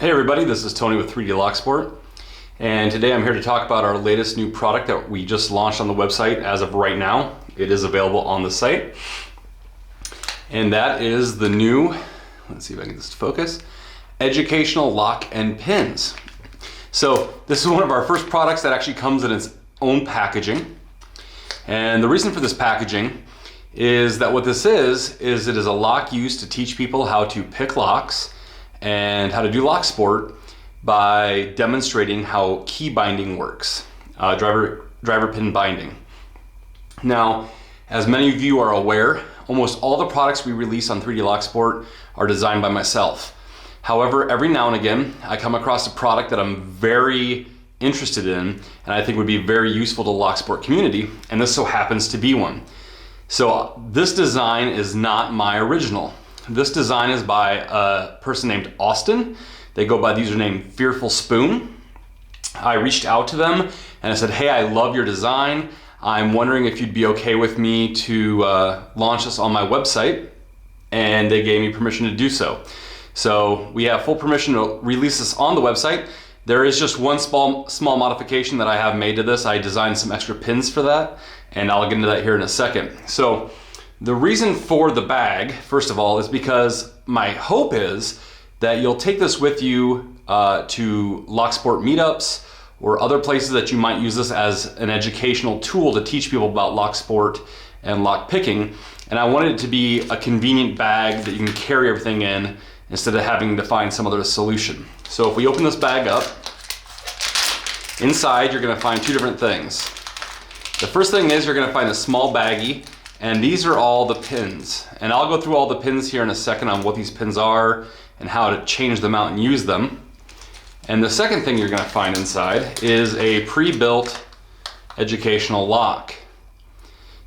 Hey everybody, this is Tony with 3D Locksport, and today I'm here to talk about our latest new product that we just launched on the website as of right now. It is available on the site, and that is the new, let's see if I can get this to focus, educational lock and pins. So this is one of our first products that actually comes in its own packaging, and the reason for this packaging is that what this is it is a lock used to teach people how to pick locks and how to do Locksport by demonstrating how key binding works, driver pin binding. Now, as many of you are aware, almost all the products we release on 3D Locksport are designed by myself. However, every now and again, I come across a product that I'm very interested in and I think would be very useful to the Locksport community, and this so happens to be one. So this design is not my original. This design is by a person named Austin. They go by the username fearfulspoon. I reached out to them and I said, hey, I love your design. I'm wondering if you'd be okay with me to launch this on my website. And they gave me permission to do so. So we have full permission to release this on the website. There is just one small modification that I have made to this. I designed some extra pins for that, and I'll get into that here in a second. So the reason for the bag, first of all, is because my hope is that you'll take this with you to Locksport meetups or other places that you might use this as an educational tool to teach people about Locksport and lock picking. And I wanted it to be a convenient bag that you can carry everything in instead of having to find some other solution. So if we open this bag up, inside you're gonna find two different things. The first thing is you're gonna find a small baggie, and these are all the pins. And I'll go through all the pins here in a second on what these pins are and how to change them out and use them. And the second thing you're gonna find inside is a pre-built educational lock.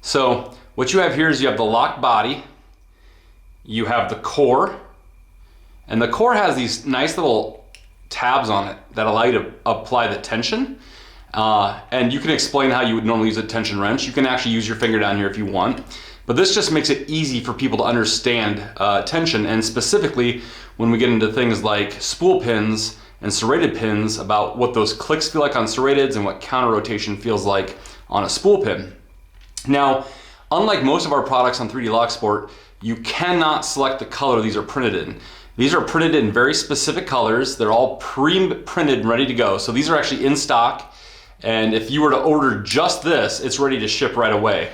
So what you have here is you have the lock body, you have the core, and the core has these nice little tabs on it that allow you to apply the tension. And you can explain how you would normally use a tension wrench. You can actually use your finger down here if you want. But this just makes it easy for people to understand tension, and specifically when we get into things like spool pins and serrated pins, about what those clicks feel like on serrateds and what counter rotation feels like on a spool pin. Now, unlike most of our products on 3D Locksport, you cannot select the color these are printed in. These are printed in very specific colors. They're all pre-printed and ready to go. So these are actually in stock. And if you were to order just this, it's ready to ship right away.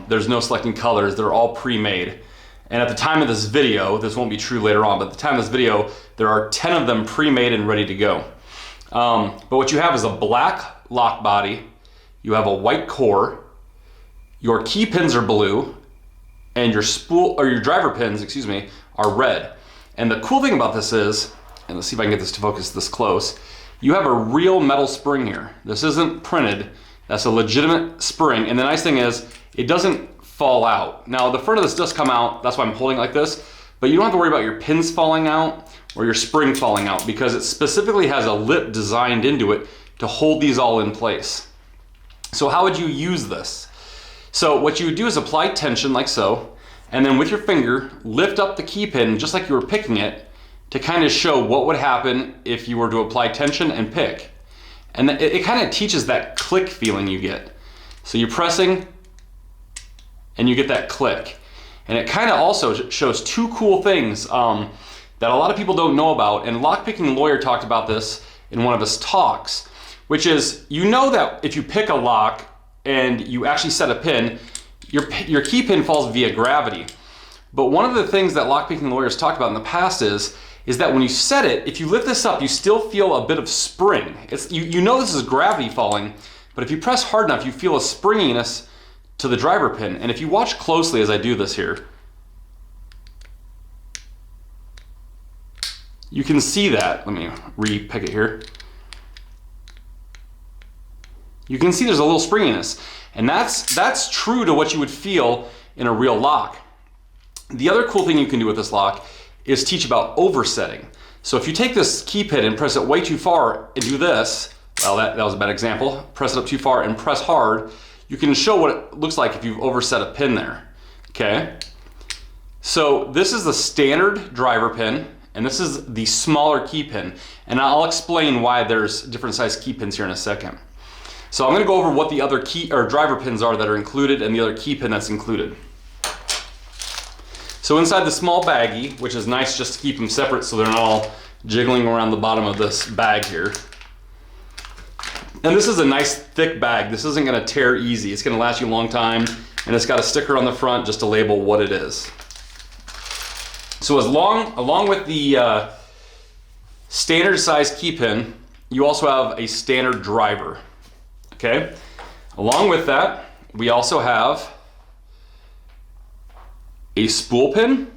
There's no selecting colors, they're all pre-made. And at the time of this video, this won't be true later on, but at the time of this video, there are 10 of them pre-made and ready to go. But what you have is a black lock body, you have a white core, your key pins are blue, and your spool, or your driver pins, excuse me, are red. And the cool thing about this is, and let's see if I can get this to focus this close, you have a real metal spring here. This isn't printed, that's a legitimate spring. And the nice thing is, it doesn't fall out. Now the front of this does come out, that's why I'm holding it like this, but you don't have to worry about your pins falling out or your spring falling out, because it specifically has a lip designed into it to hold these all in place. So how would you use this? So what you would do is apply tension like so, and then with your finger, lift up the key pin just like you were picking it, to kind of show what would happen if you were to apply tension and pick. And it kind of teaches that click feeling you get. So you're pressing and you get that click. And it kind of also shows two cool things that a lot of people don't know about. And Lockpicking Lawyer talked about this in one of his talks, which is, you know that if you pick a lock and you actually set a pin, your key pin falls via gravity. But one of the things that Lockpicking Lawyers talked about in the past is that when you set it, if you lift this up, you still feel a bit of spring. You know this is gravity falling, but if you press hard enough, you feel a springiness to the driver pin. And if you watch closely as I do this here, you can see that. Let me re-pick it here. You can see there's a little springiness, and that's true to what you would feel in a real lock. The other cool thing you can do with this lock is teach about oversetting. So if you take this key pin and press it way too far and do this, well, that was a bad example, press it up too far and press hard, you can show what it looks like if you've overset a pin there, okay? So this is the standard driver pin, and this is the smaller key pin. And I'll explain why there's different size key pins here in a second. So I'm going to go over what the other key or driver pins are that are included and the other key pin that's included. So inside the small baggie, which is nice just to keep them separate so they're not all jiggling around the bottom of this bag here. And this is a nice thick bag. This isn't going to tear easy. It's going to last you a long time, and it's got a sticker on the front just to label what it is. So along with the standard size key pin, you also have a standard driver. Okay. Along with that, we also have a spool pin,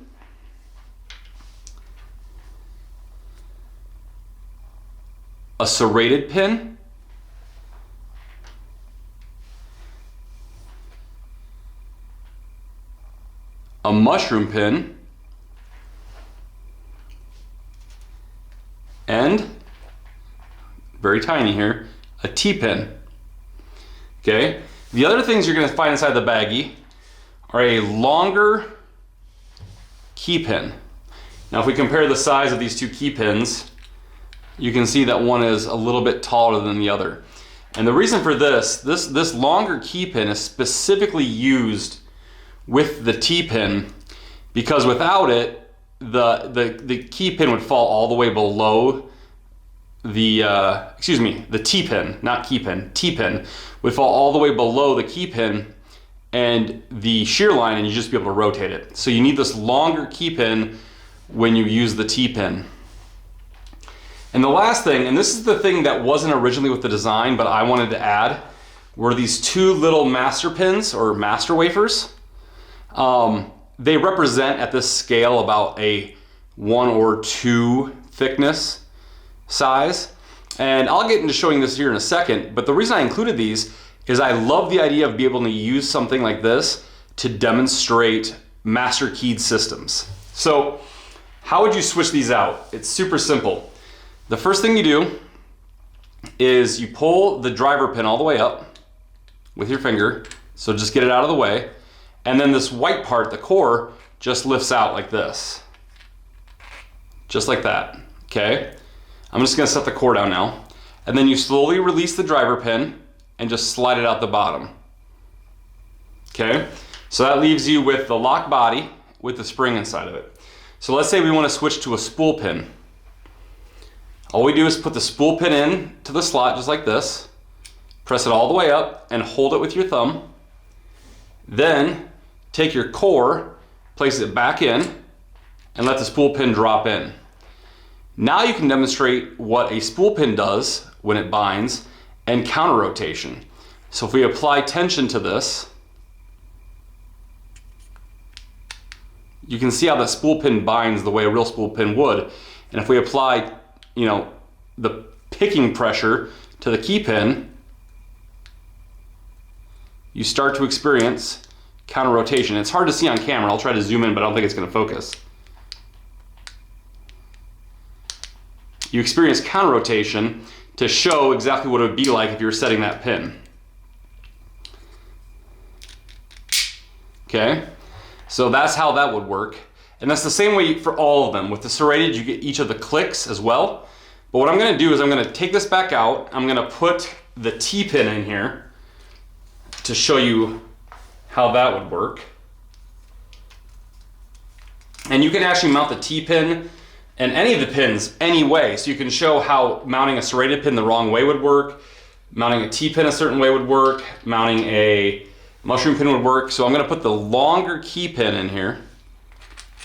a serrated pin, a mushroom pin, and, very tiny here, a T-pin. Okay, the other things you're going to find inside the baggie are a longer key pin. Now if we compare the size of these two key pins, you can see that one is a little bit taller than the other. And the reason for this longer key pin is specifically used with the T-pin, because without it, the key pin would fall all the way below the T-pin, not key pin, T-pin would fall all the way below the key pin and the shear line, and you just be able to rotate it. So you need this longer key pin when you use the T-pin. And the last thing, and this is the thing that wasn't originally with the design, but I wanted to add, were these two little master pins or master wafers. They represent at this scale about a 1 or 2 thickness size. And I'll get into showing this here in a second, but the reason I included these is I love the idea of being able to use something like this to demonstrate master keyed systems. So how would you switch these out? It's super simple. The first thing you do is you pull the driver pin all the way up with your finger, so just get it out of the way, and then this white part, the core, just lifts out like this. Just like that, okay? I'm just gonna set the core down now. And then you slowly release the driver pin and just slide it out the bottom. Okay, so that leaves you with the lock body with the spring inside of it. So let's say we want to switch to a spool pin. All we do is put the spool pin in to the slot just like this, press it all the way up and hold it with your thumb. Then take your core, place it back in, and let the spool pin drop in. Now you can demonstrate what a spool pin does when it binds and counter rotation. So if we apply tension to this, you can see how the spool pin binds the way a real spool pin would. And if we apply, the picking pressure to the key pin, you start to experience counter rotation. It's hard to see on camera. I'll try to zoom in, but I don't think it's going to focus. You experience counter rotation to show exactly what it would be like if you were setting that pin. Okay, so that's how that would work. And that's the same way for all of them. With the serrated, you get each of the clicks as well. But what I'm gonna do is I'm gonna take this back out. I'm gonna put the T-pin in here to show you how that would work. And you can actually mount the T-pin and any of the pins any way. So you can show how mounting a serrated pin the wrong way would work, mounting a T-pin a certain way would work, mounting a mushroom pin would work. So I'm gonna put the longer key pin in here,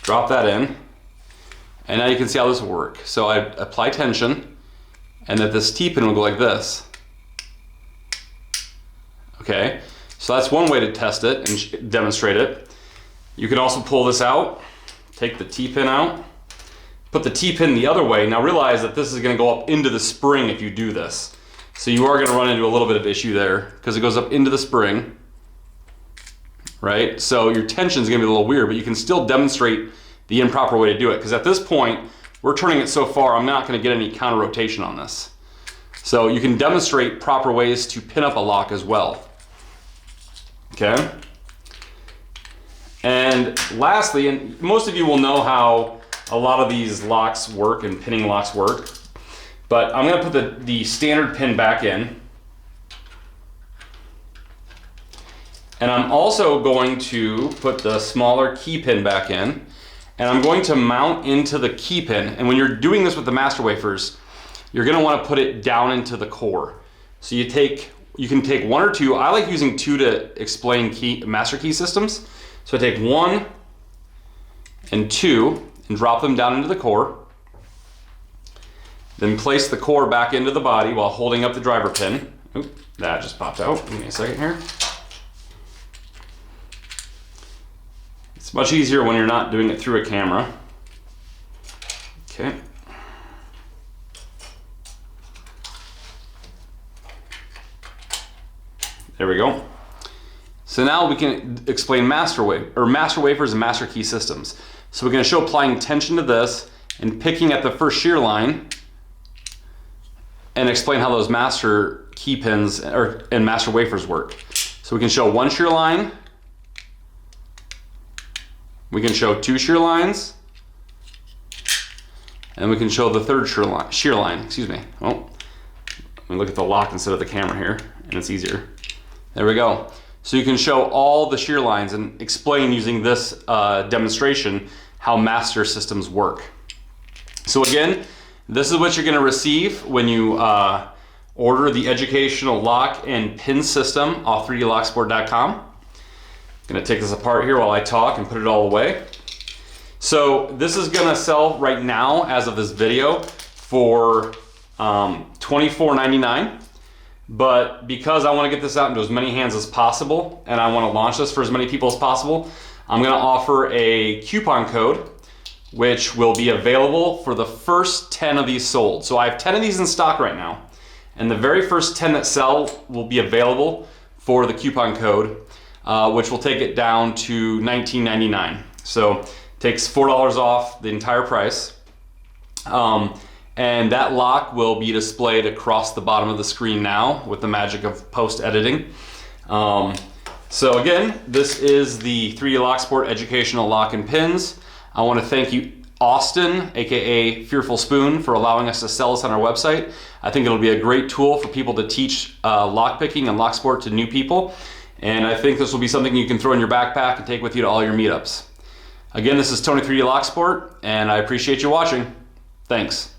drop that in, and now you can see how this will work. So I apply tension, and that this T-pin will go like this. Okay, so that's one way to test it and demonstrate it. You can also pull this out, take the T-pin out, put the T-pin the other way. Now realize that this is gonna go up into the spring if you do this. So you are gonna run into a little bit of issue there because it goes up into the spring, right? So your tension is gonna be a little weird, but you can still demonstrate the improper way to do it, because at this point, we're turning it so far, I'm not gonna get any counter rotation on this. So you can demonstrate proper ways to pin up a lock as well. Okay? And lastly, and most of you will know how a lot of these locks work and pinning locks work. But I'm gonna put the standard pin back in. And I'm also going to put the smaller key pin back in, and I'm going to mount into the key pin. And when you're doing this with the master wafers, you're gonna wanna put it down into the core. So you can take one or two. I like using two to explain master key systems. So I take 1 and 2 and drop them down into the core. Then place the core back into the body while holding up the driver pin. Oop, that just popped out. Give me a second here. It's much easier when you're not doing it through a camera. Okay. There we go. So now we can explain master wafers and master key systems. So we're going to show applying tension to this and picking at the first shear line and explain how those master key pins and master wafers work. So we can show 1 shear line. We can show 2 shear lines, and we can show the 3rd shear line. Excuse me. Oh, let me look at the lock instead of the camera here, and it's easier. There we go. So you can show all the shear lines and explain using this demonstration how master systems work. So again, this is what you're going to receive when you order the educational lock and pin system off 3dlocksport.com. Gonna take this apart here while I talk and put it all away. So this is gonna sell right now, as of this video, for $24.99. But because I wanna get this out into as many hands as possible, and I wanna launch this for as many people as possible, I'm gonna offer a coupon code, which will be available for the first 10 of these sold. So I have 10 of these in stock right now, and the very first 10 that sell will be available for the coupon code. Which will take it down to $19.99. So takes $4 off the entire price. And that lock will be displayed across the bottom of the screen now with the magic of post-editing. So again, this is the 3D Locksport educational lock and pins. I want to thank you, Austin, aka Fearful Spoon, for allowing us to sell this on our website. I think it'll be a great tool for people to teach lockpicking and locksport to new people. And I think this will be something you can throw in your backpack and take with you to all your meetups. Again, this is Tony 3D Locksport, and I appreciate you watching. Thanks.